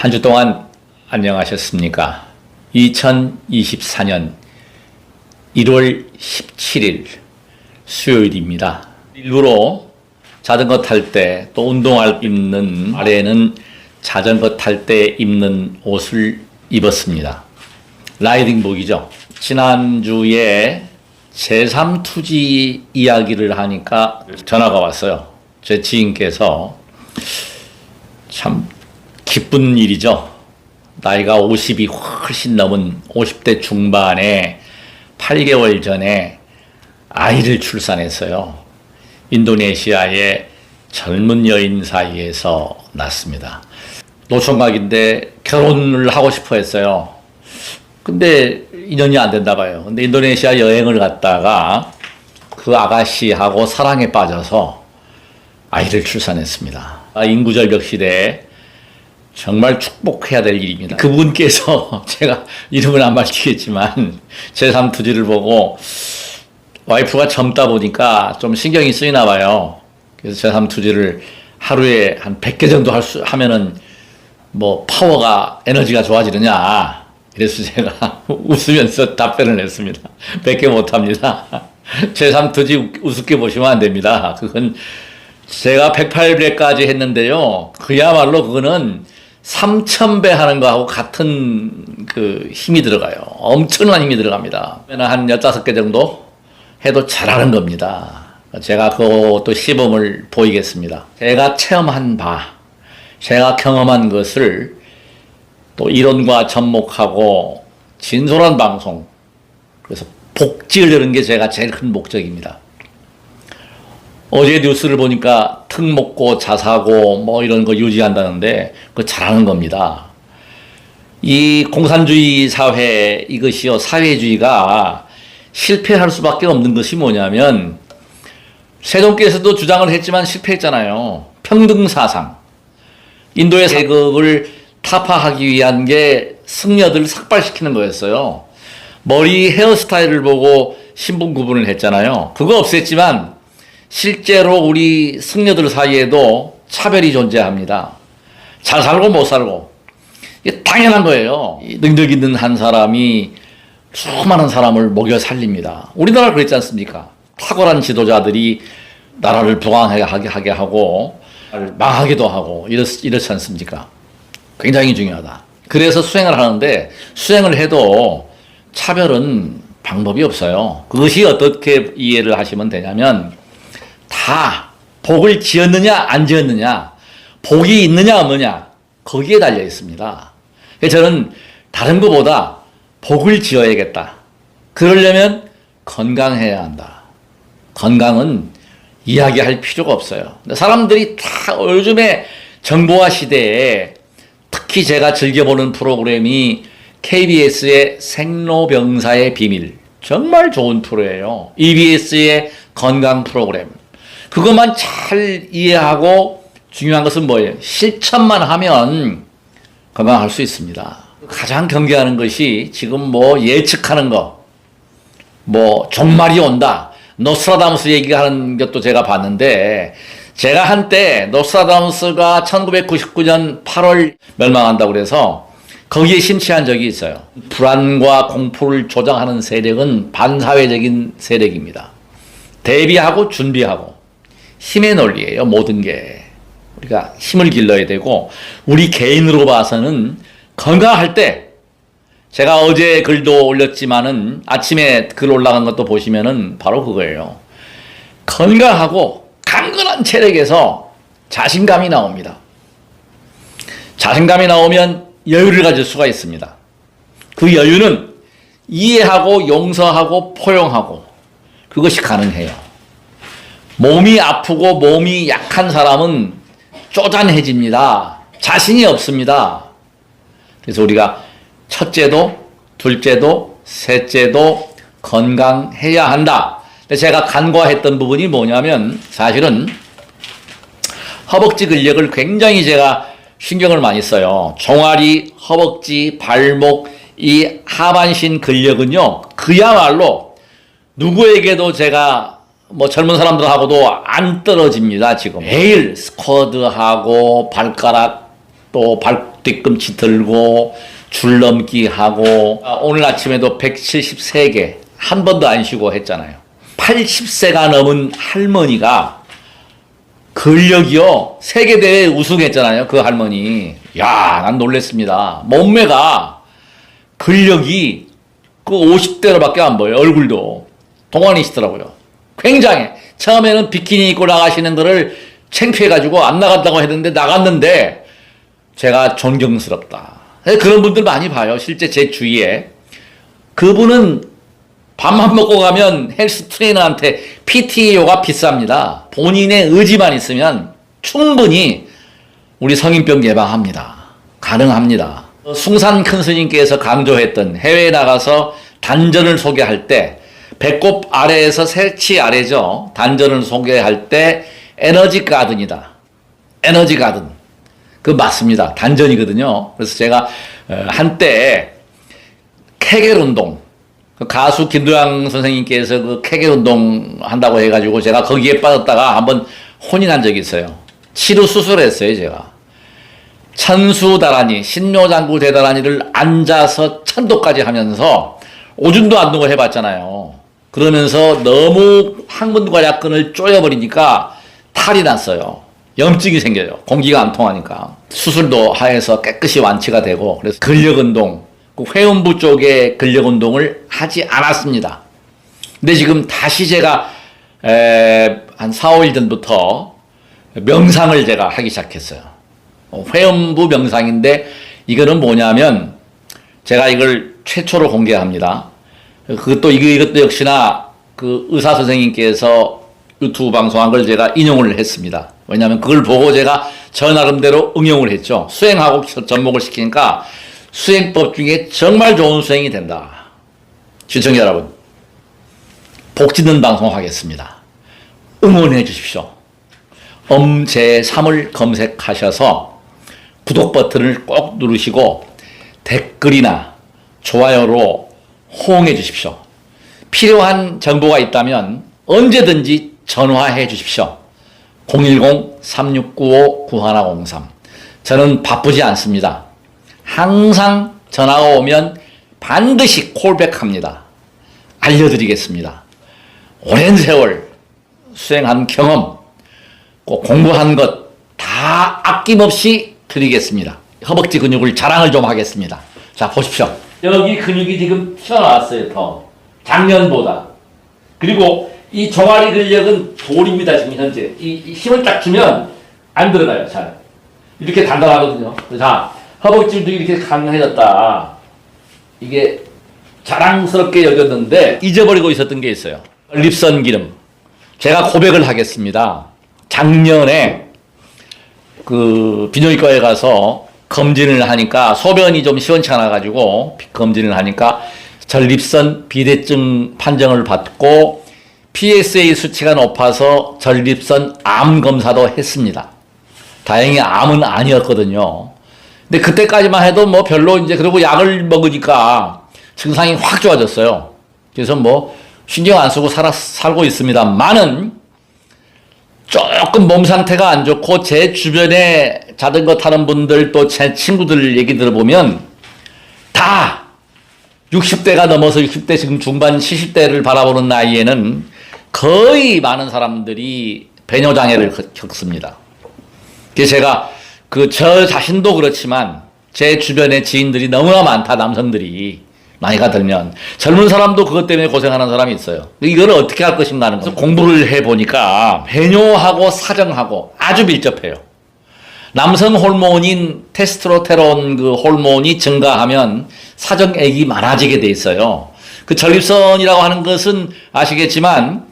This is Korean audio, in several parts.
한 주 동안 안녕하셨습니까? 2024년 1월 17일 수요일입니다. 일부러 자전거 탈 때 또 운동할 입는 아래에는 자전거 탈 때 입는 옷을 입었습니다. 라이딩복이죠. 지난주에 제3투지 이야기를 하니까 전화가 왔어요. 제 지인께서 참 기쁜 일이죠. 나이가 50이 훨씬 넘은 50대 중반에 8개월 전에 아이를 출산했어요. 인도네시아의 젊은 여인 사이에서 낳습니다. 노총각인데 결혼을 하고 싶어 했어요. 근데 인연이 안 된다 봐요. 근데 인도네시아 여행을 갔다가 그 아가씨하고 사랑에 빠져서 아이를 출산했습니다. 인구절벽 시대에 정말 축복해야 될 일입니다. 그분께서 제가 이름은 안 밝히겠지만 제3투지를 보고 와이프가 젊다 보니까 좀 신경이 쓰이나 봐요. 그래서 제3투지를 하루에 한 100개 정도 하면은 뭐 파워가 에너지가 좋아지느냐. 그래서 제가 웃으면서 답변을 했습니다. 100개 못합니다. 제3투지 우습게 보시면 안 됩니다. 그건 제가 108배까지 했는데요. 그야말로 그거는 3000배 하는 거하고 같은 그 힘이 들어가요. 엄청난 힘이 들어갑니다. 한 15개 정도 해도 잘하는 겁니다. 제가 그것도 시범을 보이겠습니다. 제가 체험한 바, 제가 경험한 것을 또 이론과 접목하고 진솔한 방송, 그래서 복지를 내는 게 제가 제일 큰 목적입니다. 어제 뉴스를 보니까 특목고 자사고 뭐 이런 거 유지한다는데 그거 잘하는 겁니다. 이 공산주의 사회 이것이요, 사회주의가 실패할 수밖에 없는 것이 뭐냐면 세종께서도 주장을 했지만 실패했잖아요. 평등사상. 인도의 계급을 타파하기 위한 게 승려들을 삭발시키는 거였어요. 머리 헤어스타일을 보고 신분 구분을 했잖아요. 그거 없앴지만 실제로 우리 승려들 사이에도 차별이 존재합니다. 잘 살고 못 살고. 이게 당연한 거예요. 능력 있는 한 사람이 수많은 사람을 먹여 살립니다. 우리나라 그랬지 않습니까? 탁월한 지도자들이 나라를 부강하게 하고 망하기도 하고 이렇지 않습니까? 굉장히 중요하다. 그래서 수행을 하는데 수행을 해도 차별은 방법이 없어요. 그것이 어떻게 이해를 하시면 되냐면 다 복을 지었느냐 안 지었느냐, 복이 있느냐 없느냐 거기에 달려 있습니다. 그래서 저는 다른 것보다 복을 지어야겠다. 그러려면 건강해야 한다. 건강은 이야기할 필요가 없어요. 사람들이 다 요즘에 정보화 시대에 특히 제가 즐겨보는 프로그램이 KBS의 생로병사의 비밀. 정말 좋은 프로예요. EBS의 건강 프로그램. 그것만 잘 이해하고 중요한 것은 뭐예요? 실천만 하면 건강할 수 있습니다. 가장 경계하는 것이 지금 뭐 예측하는 거, 뭐 종말이 온다. 노스트라다무스 얘기하는 것도 제가 봤는데 제가 한때 노스트라다무스가 1999년 8월 멸망한다고 그래서 거기에 심취한 적이 있어요. 불안과 공포를 조장하는 세력은 반사회적인 세력입니다. 대비하고 준비하고 힘의 논리예요. 모든 게. 우리가 힘을 길러야 되고 우리 개인으로 봐서는 건강할 때 제가 어제 글도 올렸지만은 아침에 글 올라간 것도 보시면은 바로 그거예요. 건강하고 강건한 체력에서 자신감이 나옵니다. 자신감이 나오면 여유를 가질 수가 있습니다. 그 여유는 이해하고 용서하고 포용하고 그것이 가능해요. 몸이 아프고 몸이 약한 사람은 쪼잔해집니다. 자신이 없습니다. 그래서 우리가 첫째도 둘째도 셋째도 건강해야 한다. 제가 간과했던 부분이 뭐냐면 사실은 허벅지 근력을 굉장히 제가 신경을 많이 써요. 종아리, 허벅지, 발목, 이 하반신 근력은요 그야말로 누구에게도 제가 뭐 젊은 사람들하고도 안 떨어집니다. 지금 매일 스쿼트하고 발가락 또 뒤꿈치 들고 줄넘기 하고 오늘 아침에도 173개 한 번도 안 쉬고 했잖아요. 80세가 넘은 할머니가 근력이요 세계대회 우승했잖아요. 그 할머니. 야, 난 놀랬습니다. 몸매가 근력이 그 50대로밖에 안 보여요. 얼굴도 동안이시더라고요. 굉장해. 처음에는 비키니 입고 나가시는 거를 창피해가지고 안 나간다고 했는데 나갔는데 제가 존경스럽다. 그런 분들 많이 봐요. 실제 제 주위에. 그분은 밥만 먹고 가면 헬스 트레이너한테 PT요가 비쌉니다. 본인의 의지만 있으면 충분히 우리 성인병 예방합니다. 가능합니다. 숭산 큰 스님께서 강조했던 해외에 나가서 단전을 소개할 때 배꼽 아래에서 새치 아래죠. 단전을 소개할 때 에너지 가든이다. 에너지 가든. 그 맞습니다. 단전이거든요. 그래서 제가 한때 케겔 운동, 가수 김도영 선생님께서 그 케겔 운동 한다고 해가지고 제가 거기에 빠졌다가 한번 혼인한 적이 있어요. 치료 수술했어요, 제가. 천수다라니, 신묘장구 대다라니를 앉아서 천도까지 하면서 오줌도 안 누고 해봤잖아요. 그러면서 너무 항문과 약근을 쪼여버리니까 탈이 났어요. 염증이 생겨요. 공기가 안 통하니까. 수술도 하여서 깨끗이 완치가 되고, 그래서 근력운동, 그 회음부 쪽에 근력운동을 하지 않았습니다. 근데 지금 다시 제가 한 4, 5일 전부터 명상을 제가 하기 시작했어요. 회음부 명상인데 이거는 뭐냐면 제가 이걸 최초로 공개합니다. 이것도 역시나 그 의사 선생님께서 유튜브 방송한 걸 제가 인용을 했습니다. 왜냐하면 그걸 보고 제가 저 나름대로 응용을 했죠. 수행하고 접목을 시키니까 수행법 중에 정말 좋은 수행이 된다. 시청자 여러분, 복 짓는 방송 하겠습니다. 응원해 주십시오. 제3을 검색하셔서 구독 버튼을 꼭 누르시고 댓글이나 좋아요로 호응해 주십시오. 필요한 정보가 있다면 언제든지 전화해 주십시오. 010-3695-9103. 저는 바쁘지 않습니다. 항상 전화가 오면 반드시 콜백합니다. 알려드리겠습니다. 오랜 세월 수행한 경험, 꼭 공부한 것 다 아낌없이 드리겠습니다. 허벅지 근육을 자랑을 좀 하겠습니다. 자, 보십시오. 여기 근육이 지금 튀어나왔어요. 더 작년보다. 그리고 이 종아리 근력은 돌입니다. 지금 현재 이 힘을 딱 주면 안 들어가요. 잘 이렇게 단단하거든요. 자, 허벅지도 이렇게 강해졌다. 이게 자랑스럽게 여겼는데 잊어버리고 있었던 게 있어요. 전립선 기능. 제가 고백을 하겠습니다. 작년에 그 비뇨기과에 가서 검진을 하니까 소변이 좀 시원치 않아 가지고 검진을 하니까 전립선 비대증 판정을 받고 PSA 수치가 높아서 전립선 암 검사도 했습니다. 다행히 암은 아니었거든요. 근데 그때까지만 해도 뭐 별로 이제 그리고 약을 먹으니까 증상이 확 좋아졌어요. 그래서 뭐 신경 안 쓰고 살고 있습니다만은 조금 몸 상태가 안 좋고 제 주변에 자전거 타는 분들 또 제 친구들 얘기 들어보면 다 60대가 넘어서 60대 지금 중반 70대를 바라보는 나이에는 거의 많은 사람들이 배뇨장애를 겪습니다. 그래서 제가 저 자신도 그렇지만 제 주변에 지인들이 너무나 많다. 남성들이 나이가 들면 젊은 사람도 그것 때문에 고생하는 사람이 있어요. 이걸 어떻게 할 것인가 하는 거죠. 공부를 해보니까 배뇨하고 사정하고 아주 밀접해요. 남성 호르몬인 테스토스테론 그 호르몬이 증가하면 사정액이 많아지게 돼 있어요. 그 전립선이라고 하는 것은 아시겠지만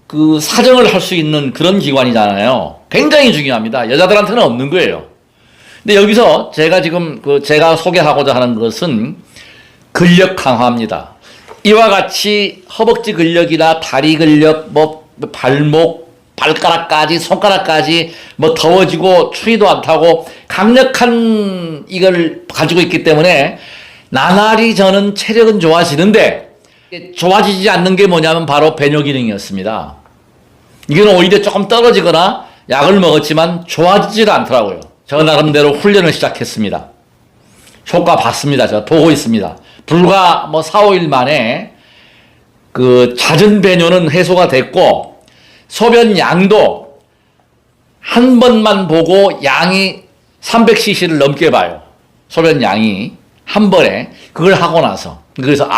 그 사정을 할 수 있는 그런 기관이잖아요. 굉장히 중요합니다. 여자들한테는 없는 거예요. 근데 여기서 제가 지금 제가 소개하고자 하는 것은 근력 강화입니다. 이와 같이 허벅지 근력이나 다리 근력, 뭐 발목, 발가락까지, 손가락까지 뭐 더워지고 추위도 안 타고 강력한 이걸 가지고 있기 때문에 나날이 저는 체력은 좋아지는데 좋아지지 않는 게 뭐냐면 바로 배뇨 기능이었습니다. 이건 오히려 조금 떨어지거나 약을 먹었지만 좋아지질 않더라고요. 저 나름대로 훈련을 시작했습니다. 효과 봤습니다. 제가 보고 있습니다. 불과 뭐 4, 5일 만에 그 잦은 배뇨는 해소가 됐고, 소변 양도 한 번만 보고 양이 300cc를 넘게 봐요. 소변 양이 한 번에. 그걸 하고 나서. 그래서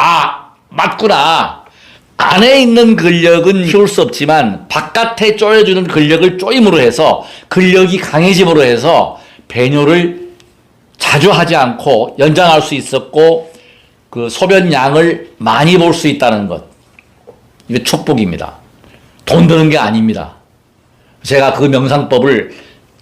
맞구나. 안에 있는 근력은 키울 수 없지만 바깥에 쪼여주는 근력을 쪼임으로 해서 근력이 강해짐으로 해서 배뇨를 자주 하지 않고 연장할 수 있었고 그 소변 양을 많이 볼 수 있다는 것. 이게 축복입니다. 돈 드는 게 아닙니다. 제가 그 명상법을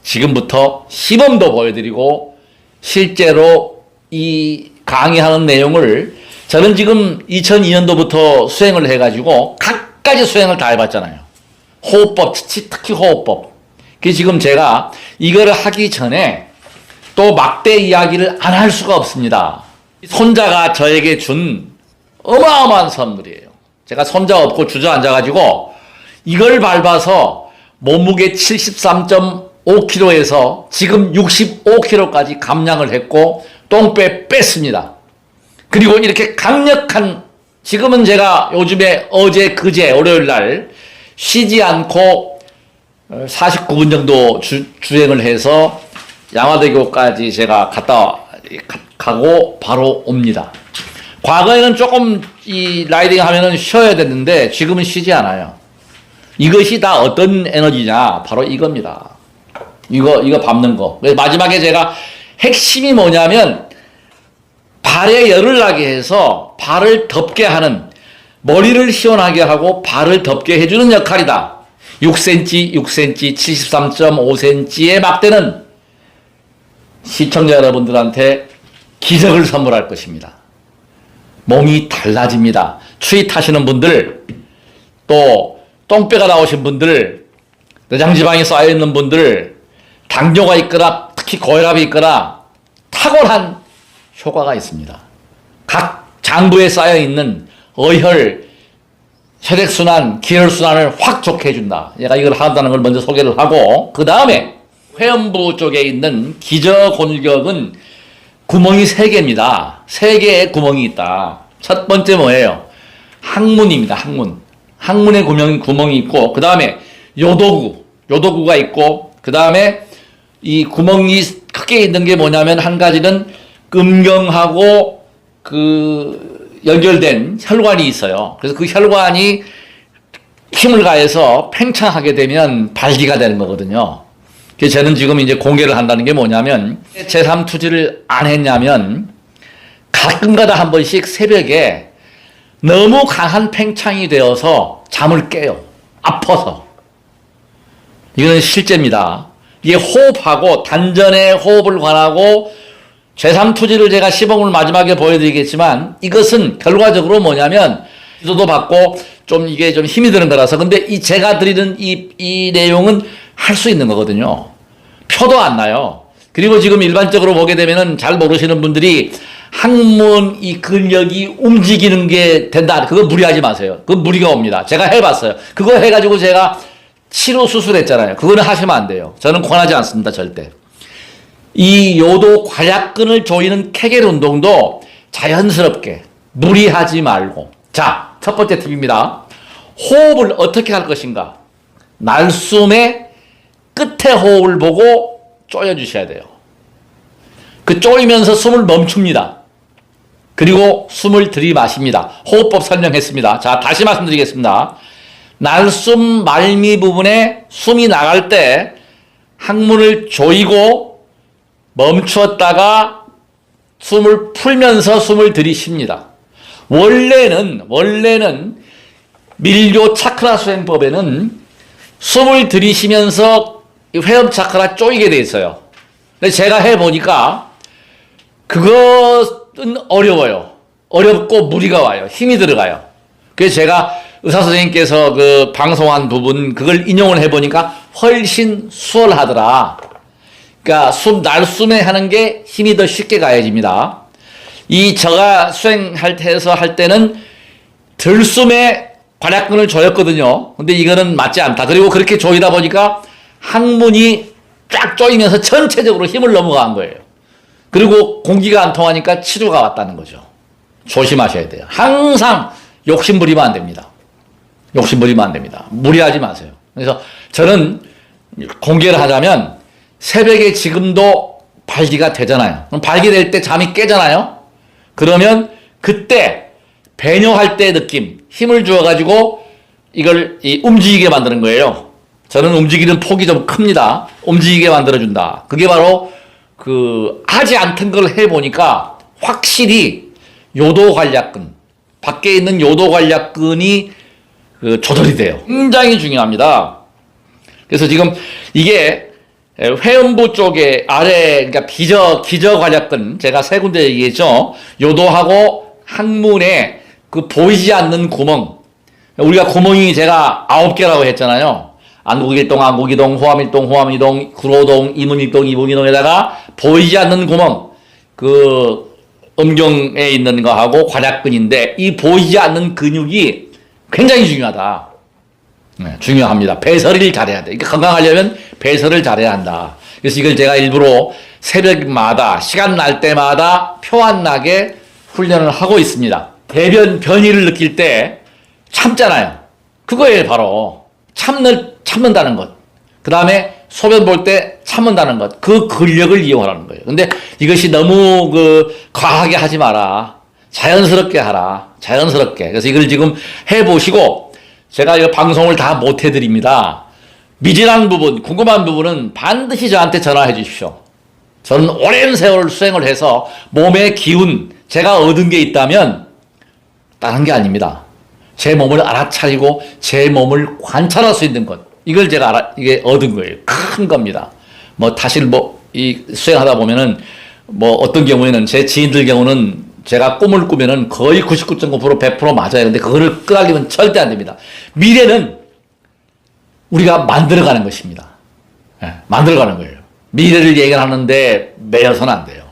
지금부터 시범도 보여드리고 실제로 이 강의하는 내용을 저는 지금 2002년도부터 수행을 해가지고 각가지 수행을 다 해봤잖아요. 호흡법, 특히 호흡법. 그래서 지금 제가 이거를 하기 전에 또 막대 이야기를 안 할 수가 없습니다. 손자가 저에게 준 어마어마한 선물이에요. 제가 손자 없고 주저앉아가지고 이걸 밟아서 몸무게 73.5kg에서 지금 65kg까지 감량을 했고 똥배 뺐습니다. 그리고 이렇게 강력한, 지금은 제가 요즘에 어제 그제 월요일 날 쉬지 않고 49분 정도 주행을 해서 양화대교까지 제가 가고 바로 옵니다. 과거에는 조금 이 라이딩 하면은 쉬어야 됐는데 지금은 쉬지 않아요. 이것이 다 어떤 에너지냐? 바로 이겁니다. 이거 밟는 거. 마지막에 제가 핵심이 뭐냐면 발에 열을 나게 해서 발을 덥게 하는, 머리를 시원하게 하고 발을 덥게 해주는 역할이다. 6cm, 73.5cm의 막대는 시청자 여러분들한테 기적을 선물할 것입니다. 몸이 달라집니다. 추위 타시는 분들, 또 똥배가 나오신 분들, 내장지방이 쌓여있는 분들, 당뇨가 있거나 특히 고혈압이 있거나 탁월한 효과가 있습니다. 각 장부에 쌓여있는 어혈, 혈액순환, 기혈순환을 확 좋게 해준다. 얘가 이걸 한다는 걸 먼저 소개를 하고, 그 다음에 회음부 쪽에 있는 기저곤격은 구멍이 3개입니다. 3개의 구멍이 있다. 첫 번째 뭐예요? 항문입니다. 항문에 구멍이 있고, 그 다음에 요도구가 있고, 그 다음에 이 구멍이 크게 있는 게 뭐냐면 한 가지는 음경하고 그 연결된 혈관이 있어요. 그래서 그 혈관이 힘을 가해서 팽창하게 되면 발기가 되는 거거든요. 그래서 저는 지금 이제 공개를 한다는 게 뭐냐면 제3투지를 안 했냐면 가끔가다 한 번씩 새벽에 너무 강한 팽창이 되어서 잠을 깨요. 아파서. 이건 실제입니다. 이게 호흡하고 단전의 호흡을 관하고 제3투지를 제가 시범을 마지막에 보여드리겠지만 이것은 결과적으로 뭐냐면 지도도 받고 좀 이게 좀 힘이 드는 거라서 근데 이 제가 드리는 이 내용은 할 수 있는 거거든요. 표도 안 나요. 그리고 지금 일반적으로 보게 되면은 잘 모르시는 분들이 항문 이 근력이 움직이는 게 된다. 그거 무리하지 마세요. 그거 무리가 옵니다. 제가 해봤어요. 그거 해가지고 제가 치료 수술했잖아요. 그거는 하시면 안 돼요. 저는 권하지 않습니다. 절대. 이 요도 괄약근을 조이는 케겔 운동도 자연스럽게 무리하지 말고. 자, 첫 번째 팁입니다. 호흡을 어떻게 할 것인가? 날숨의 끝에 호흡을 보고 쪼여주셔야 돼요. 그 쪼이면서 숨을 멈춥니다. 그리고 숨을 들이마십니다. 호흡법 설명했습니다. 자, 다시 말씀드리겠습니다. 날숨 말미 부분에 숨이 나갈 때 항문을 조이고 멈추었다가 숨을 풀면서 숨을 들이쉽니다. 원래는 밀교 차크라 수행법에는 숨을 들이쉬면서 회음 차크라 쪼이게 돼 있어요. 근데 제가 해보니까 그것은 어려워요. 어렵고 무리가 와요. 힘이 들어가요. 그래서 제가 의사 선생님께서 그 방송한 부분 그걸 인용을 해보니까 훨씬 수월하더라. 그러니까 날숨에 하는 게 힘이 더 쉽게 가해집니다. 제가 수행할 때는 들숨에 괄약근을 조였거든요. 근데 이거는 맞지 않다. 그리고 그렇게 조이다 보니까 항문이 쫙 조이면서 전체적으로 힘을 넘어간 거예요. 그리고 공기가 안 통하니까 치료가 왔다는 거죠. 조심하셔야 돼요. 항상 욕심 부리면 안 됩니다. 욕심 부리면 안 됩니다. 무리하지 마세요. 그래서 저는 공개를 하자면 새벽에 지금도 발기가 되잖아요. 그럼 발기될 때 잠이 깨잖아요. 그러면 그때 배뇨할 때 느낌, 힘을 주어가지고 이걸 움직이게 만드는 거예요. 저는 움직이는 폭이 좀 큽니다. 움직이게 만들어준다. 그게 바로 하지 않던 걸 해보니까 확실히 요도관략근, 밖에 있는 요도관략근이 조절이 돼요. 굉장히 중요합니다. 그래서 지금 이게 회음부 쪽에 아래, 그러니까 기저관략근, 제가 세 군데 얘기했죠. 요도하고 항문에 보이지 않는 구멍. 우리가 구멍이 제가 9개라고 했잖아요. 안국일동, 안국이동, 호암일동, 호암이동, 구로동, 이문일동, 이문이동에다가 보이지 않는 구멍. 음경에 있는 거하고 관략근인데 이 보이지 않는 근육이 굉장히 중요하다. 네, 중요합니다. 배설을 잘해야 돼. 건강하려면 배설을 잘해야 한다. 그래서 이걸 제가 일부러 새벽마다 시간 날 때마다 표 안 나게 훈련을 하고 있습니다. 배변 변이를 느낄 때 참잖아요. 그거예요, 바로. 참는다는 것. 그 다음에 소변 볼 때 참는다는 것. 그 근력을 이용하라는 거예요. 근데 이것이 너무 과하게 하지 마라. 자연스럽게 하라. 자연스럽게. 그래서 이걸 지금 해보시고, 제가 이 방송을 다 못 해드립니다. 미진한 부분, 궁금한 부분은 반드시 저한테 전화해 주십시오. 저는 오랜 세월 수행을 해서 몸의 기운, 제가 얻은 게 있다면 다른 게 아닙니다. 제 몸을 알아차리고 제 몸을 관찰할 수 있는 것. 이걸 제가 이게 얻은 거예요. 큰 겁니다. 사실 수행하다 보면은 어떤 경우에는 제 지인들 경우는 제가 꿈을 꾸면은 거의 99.9% 100% 맞아요. 근데 그거를 끄달리면 절대 안 됩니다. 미래는 우리가 만들어가는 것입니다. 네, 만들어가는 거예요. 미래를 얘기하는데 매여서는 안 돼요.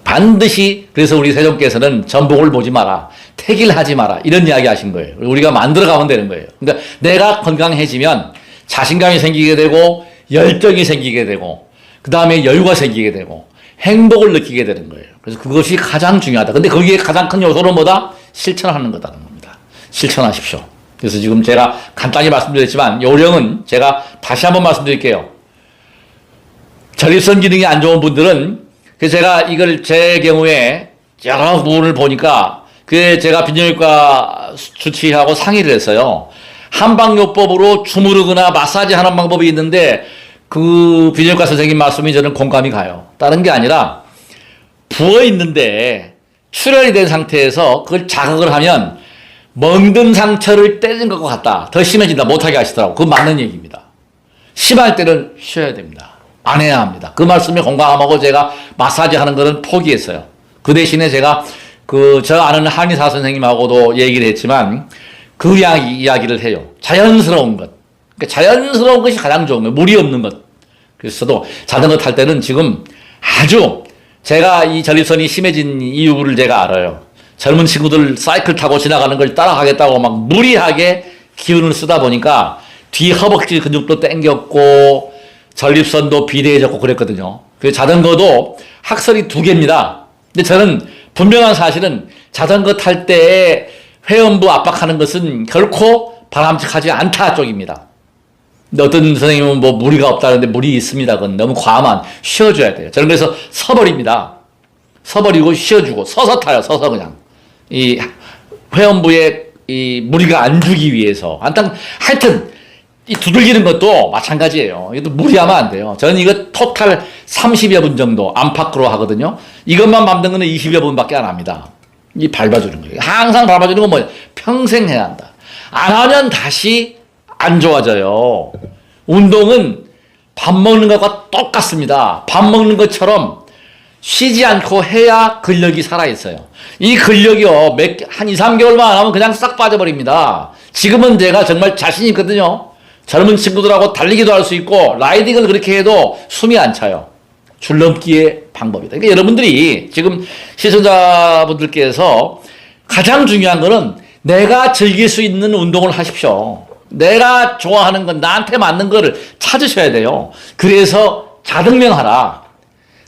반드시 그래서 우리 세종께서는 전복을 보지 마라. 택일하지 마라. 이런 이야기 하신 거예요. 우리가 만들어가면 되는 거예요. 그러니까 내가 건강해지면 자신감이 생기게 되고 열정이 생기게 되고 그 다음에 여유가 생기게 되고 행복을 느끼게 되는 거예요. 그래서 그것이 가장 중요하다. 근데 거기에 가장 큰 요소는 뭐다? 실천하는 거다는 겁니다. 실천하십시오. 그래서 지금 제가 간단히 말씀드렸지만 요령은 제가 다시 한번 말씀드릴게요. 전립선 기능이 안 좋은 분들은 그래서 제가 이걸 제 경우에 여러 부분을 보니까 제가 빈정외과 주치의하고 상의를 했어요. 한방요법으로 주무르거나 마사지 하는 방법이 있는데 빈정외과 선생님 말씀이 저는 공감이 가요. 다른 게 아니라 부어 있는데 출혈이 된 상태에서 그걸 자극을 하면 멍든 상처를 때린 것 같다. 더 심해진다. 못하게 하시더라고. 그건 맞는 얘기입니다. 심할 때는 쉬어야 됩니다. 안 해야 합니다. 그 말씀에 공감하고 제가 마사지 하는 거는 포기했어요. 그 대신에 제가 저 아는 한의사 선생님하고도 얘기를 했지만 그 이야기를 해요. 자연스러운 것. 그러니까 자연스러운 것이 가장 좋은 거예요. 무리 없는 것. 그래서 저도 자전거 탈 때는 지금 아주 제가 이 전립선이 심해진 이유를 제가 알아요. 젊은 친구들 사이클 타고 지나가는 걸 따라가겠다고 막 무리하게 기운을 쓰다 보니까 뒤 허벅지 근육도 땡겼고 전립선도 비대해졌고 그랬거든요. 그래서 자전거도 학설이 2개입니다. 근데 저는 분명한 사실은 자전거 탈 때 회음부 압박하는 것은 결코 바람직하지 않다 쪽입니다. 근데 어떤 선생님은 무리가 없다는데 무리 있습니다. 그건 너무 과하면 쉬어줘야 돼요. 저는 그래서 서버립니다. 서버리고 쉬어주고 서서 타요. 서서 그냥 이 회음부에 이 무리가 안 주기 위해서. 하여튼 이 두들기는 것도 마찬가지예요. 이것도 무리하면 안 돼요. 저는 이거 토탈 30여 분 정도 안팎으로 하거든요. 이것만 밟는 거는 20여 분밖에 안 합니다. 이 밟아주는 거예요. 항상 밟아주는 건 뭐예요? 평생 해야 한다. 안 하면 다시 안 좋아져요. 운동은 밥 먹는 것과 똑같습니다. 밥 먹는 것처럼 쉬지 않고 해야 근력이 살아있어요. 이 근력이요, 한 2, 3개월만 안 하면 그냥 싹 빠져버립니다. 지금은 제가 정말 자신 있거든요. 젊은 친구들하고 달리기도 할 수 있고, 라이딩을 그렇게 해도 숨이 안 차요. 줄넘기의 방법이다. 그러니까 여러분들이 지금 시청자분들께서 가장 중요한 거는 내가 즐길 수 있는 운동을 하십시오. 내가 좋아하는 건 나한테 맞는 거를 찾으셔야 돼요. 그래서 자등명하라.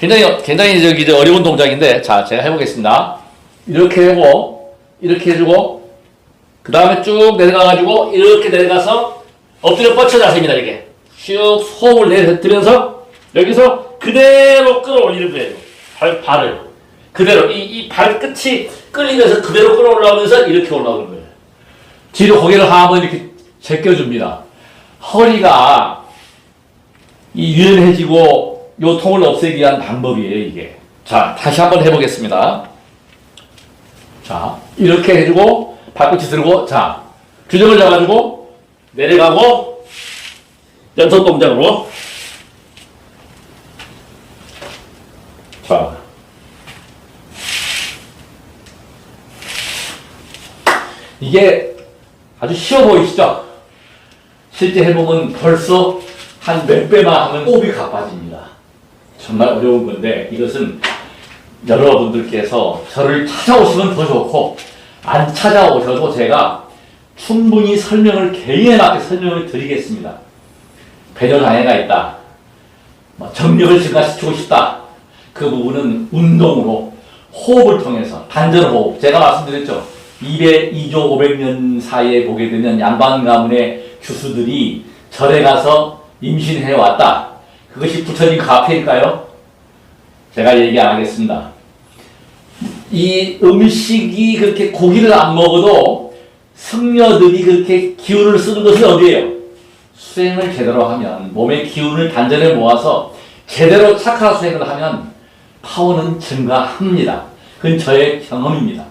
굉장히 어려운 동작인데, 자, 제가 해보겠습니다. 이렇게 하고, 이렇게 해주고, 그 다음에 쭉 내려가가지고, 이렇게 내려가서, 엎드려 뻗쳐 자세입니다, 이렇게. 슉 호흡을 내들면서, 여기서 그대로 끌어올리는 거예요. 발을. 그대로. 이 발끝이 끌리면서 그대로 끌어올라오면서 이렇게 올라오는 거예요. 뒤로 고개를 한번 이렇게 제껴줍니다. 허리가 유연해지고 요통을 없애기 위한 방법이에요, 이게. 자, 다시 한번 해보겠습니다. 자, 이렇게 해주고, 발꿈치 들고, 자, 균형을 잡아주고, 내려가고, 연속 동작으로. 자. 이게 아주 쉬워 보이시죠? 실제 해보면 벌써 한 몇 배만 하면 호흡이 가빠집니다. 정말 어려운 건데 이것은 여러분들께서 저를 찾아오시면 더 좋고 안 찾아오셔도 제가 충분히 개인에 맞게 설명을 드리겠습니다. 배뇨장애가 있다. 정력을 증가시키고 싶다. 그 부분은 운동으로 호흡을 통해서 단전호흡. 제가 말씀드렸죠. 2조 500년 사이에 보게 되면 양반 가문의 규수들이 절에 가서 임신해 왔다. 그것이 부처님 가폐일까요? 제가 얘기 안 하겠습니다. 이 음식이 그렇게 고기를 안 먹어도 승려들이 그렇게 기운을 쓰는 것은 어디예요? 수행을 제대로 하면 몸의 기운을 단전에 모아서 제대로 착화 수행을 하면 파워는 증가합니다. 그건 저의 경험입니다.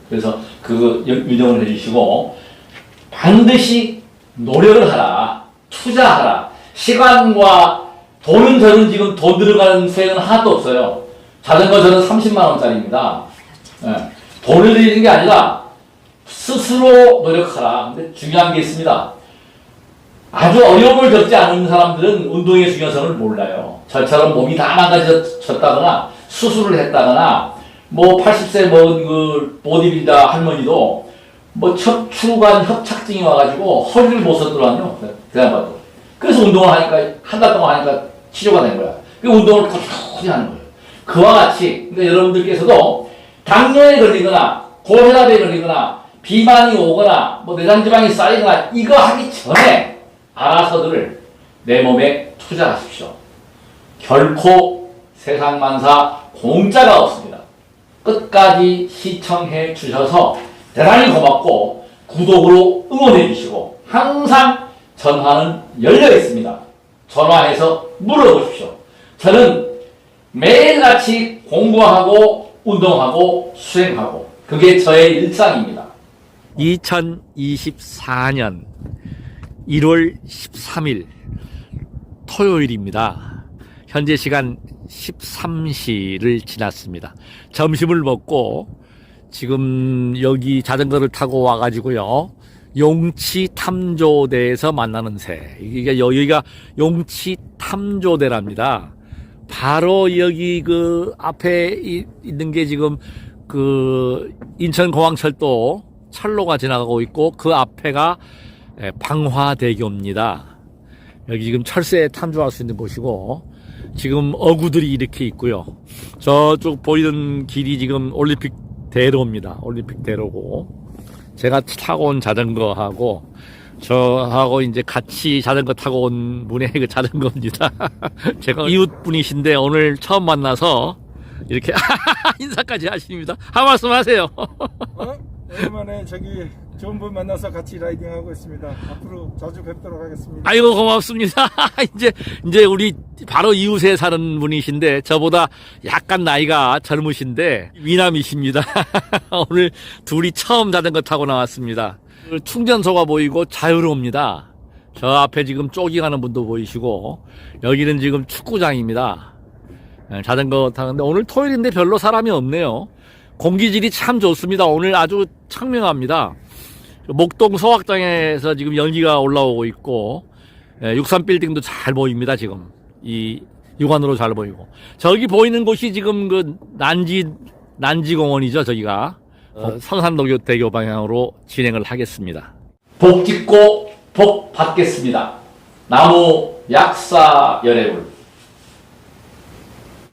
그래서 그 유념을 해주시고 반드시 노력을 하라. 투자하라. 시간과 돈은 저는 지금 돈 들어가는 수행은 하나도 없어요. 자전거 저는 30만 원짜리입니다. 네. 돈을 들이는 게 아니라 스스로 노력하라. 근데 중요한 게 있습니다. 아주 어려움을 겪지 않은 사람들은 운동의 중요성을 몰라요. 저처럼 몸이 다 망가졌다거나 수술을 했다거나 80세 먹은 그 보디빌더 할머니도 척추관 협착증이 와가지고 허리를 못 썼더라고요. 그냥 봐도. 그래서 운동을 하니까 한 달 동안 하니까 치료가 된 거야. 그 운동을 꾸준히 하는 거예요. 그와 같이 그러니까 여러분들께서도 당뇨에 걸리거나 고혈압에 걸리거나 비만이 오거나 내장지방이 쌓이거나 이거 하기 전에 알아서들 내 몸에 투자하십시오. 결코 세상만사 공짜가 없습니다. 끝까지 시청해 주셔서 대단히 고맙고 구독으로 응원해 주시고 항상 전화는 열려 있습니다. 전화해서 물어보십시오. 저는 매일같이 공부하고 운동하고 수행하고 그게 저의 일상입니다. 2024년 1월 13일 토요일입니다. 현재 시간 13시를 지났습니다. 점심을 먹고 지금 여기 자전거를 타고 와가지고요. 용치 탐조대에서 만나는 새. 이게 여기가 용치 탐조대랍니다. 바로 여기 그 앞에 있는 게 지금 그 인천공항철도 철로가 지나가고 있고 그 앞에가 방화대교입니다. 여기 지금 철새에 탐조할 수 있는 곳이고 지금 어구들이 이렇게 있고요. 저쪽 보이는 길이 지금 올림픽 대로입니다. 올림픽 대로고 제가 타고 온 자전거하고 저하고 이제 같이 자전거 타고 온 분의 그 자전거입니다. 제가 이웃분이신데 오늘 처음 만나서 이렇게 인사까지 하십니다. 한 말씀 하세요. 오랜만에 좋은 분 만나서 같이 라이딩하고 있습니다. 앞으로 자주 뵙도록 하겠습니다. 아이고 고맙습니다. 이제 우리 바로 이웃에 사는 분이신데 저보다 약간 나이가 젊으신데 미남이십니다. 오늘 둘이 처음 자전거 타고 나왔습니다. 충전소가 보이고 자유로웁니다. 저 앞에 지금 조깅하는 분도 보이시고 여기는 지금 축구장입니다. 자전거 타는데 오늘 토요일인데 별로 사람이 없네요. 공기질이 참 좋습니다. 오늘 아주 청명합니다. 목동 소학당에서 지금 연기가 올라오고 있고 63빌딩도 잘 보입니다. 지금 이 육안으로 잘 보이고 저기 보이는 곳이 지금 그 난지공원이죠. 저기가 성산대교 방향으로 진행을 하겠습니다. 복 짓고 복 받겠습니다. 나무 약사 열애울